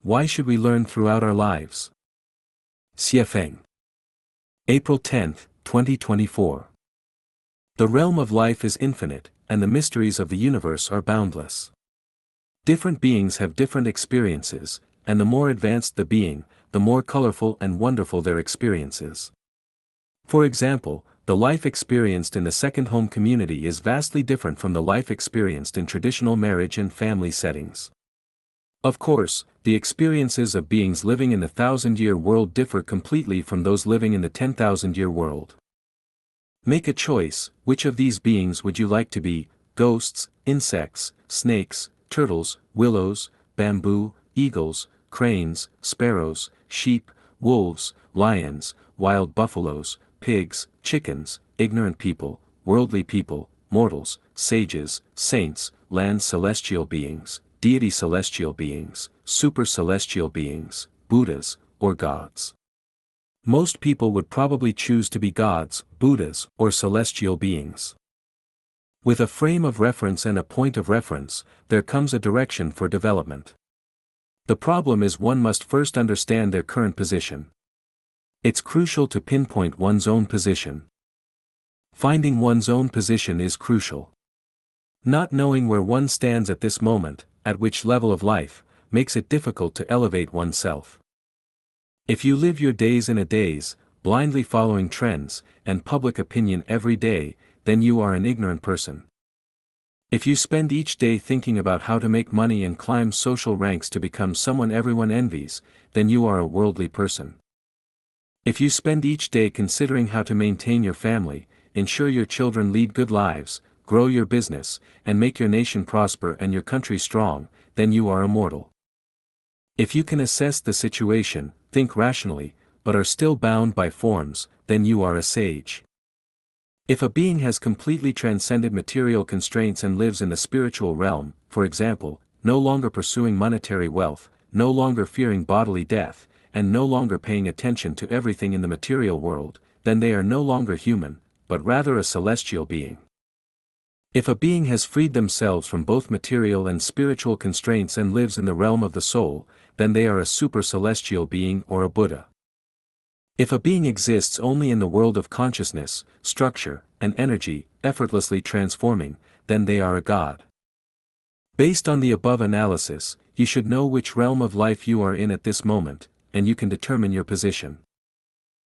Why should we learn throughout our lives? Xiefeng. April 10, 2024. The realm of life is infinite, and the mysteries of the universe are boundless. Different beings have different experiences, and the more advanced the being, the more colorful and wonderful their experiences. For example, the life experienced in the second home community is vastly different from the life experienced in traditional marriage and family settings. Of course, the experiences of beings living in the 1,000-year world differ completely from those living in the 10,000-year world. Make a choice: which of these beings would you like to be? Ghosts, insects, snakes, turtles, willows, bamboo, eagles, cranes, sparrows, sheep, wolves, lions, wild buffaloes, pigs, chickens, ignorant people, worldly people, mortals, sages, saints, land celestial beings, deity celestial beings, super celestial beings, Buddhas, or gods? Most people would probably choose to be gods, Buddhas, or celestial beings. With a frame of reference and a point of reference, there comes a direction for development. The problem is one must first understand their current position. It's crucial to pinpoint one's own position. Finding one's own position is crucial. Not knowing where one stands at this moment, at which level of life, makes it difficult to elevate oneself. If you live your days in a daze, blindly following trends and public opinion every day, then you are an ignorant person. If you spend each day thinking about how to make money and climb social ranks to become someone everyone envies, then you are a worldly person. If you spend each day considering how to maintain your family, ensure your children lead good lives, grow your business, and make your nation prosper and your country strong, then you are immortal. If you can assess the situation, think rationally, but are still bound by forms, then you are a sage. If a being has completely transcended material constraints and lives in the spiritual realm, for example, no longer pursuing monetary wealth, no longer fearing bodily death, and no longer paying attention to everything in the material world, then they are no longer human, but rather a celestial being. If a being has freed themselves from both material and spiritual constraints and lives in the realm of the soul, then they are a super celestial being or a Buddha. If a being exists only in the world of consciousness, structure, and energy, effortlessly transforming, then they are a god. Based on the above analysis, you should know which realm of life you are in at this moment, and you can determine your position.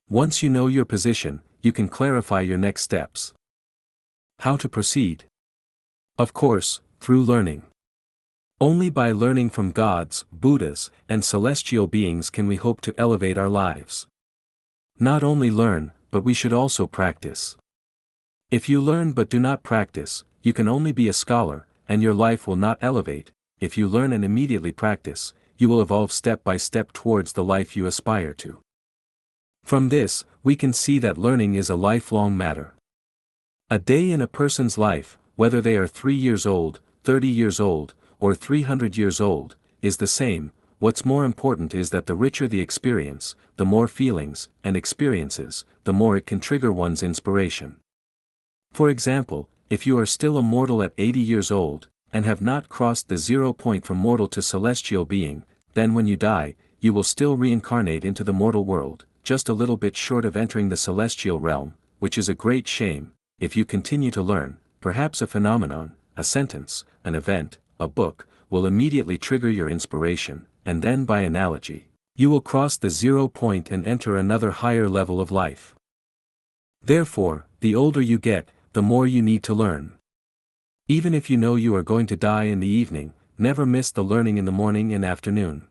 Once you know your position, you can clarify your next steps. How to proceed? Of course, through learning. Only by learning from gods, Buddhas, and celestial beings can we hope to elevate our lives. Not only learn, but we should also practice. If you learn but do not practice, you can only be a scholar, and your life will not elevate. If you learn and immediately practice, you will evolve step by step towards the life you aspire to. From this, we can see that learning is a lifelong matter. A day in a person's life, whether they are 3 years old, 30 years old, or 300 years old, is the same. What's more important is that the richer the experience, the more feelings and experiences, the more it can trigger one's inspiration. For example, if you are still a mortal at 80 years old, and have not crossed the 0 point from mortal to celestial being, then when you die, you will still reincarnate into the mortal world, just a little bit short of entering the celestial realm, which is a great shame. If you continue to learn, perhaps a phenomenon, a sentence, an event, a book, will immediately trigger your inspiration, and then by analogy, you will cross the 0 point and enter another higher level of life. Therefore, the older you get, the more you need to learn. Even if you know you are going to die in the evening, never miss the learning in the morning and afternoon.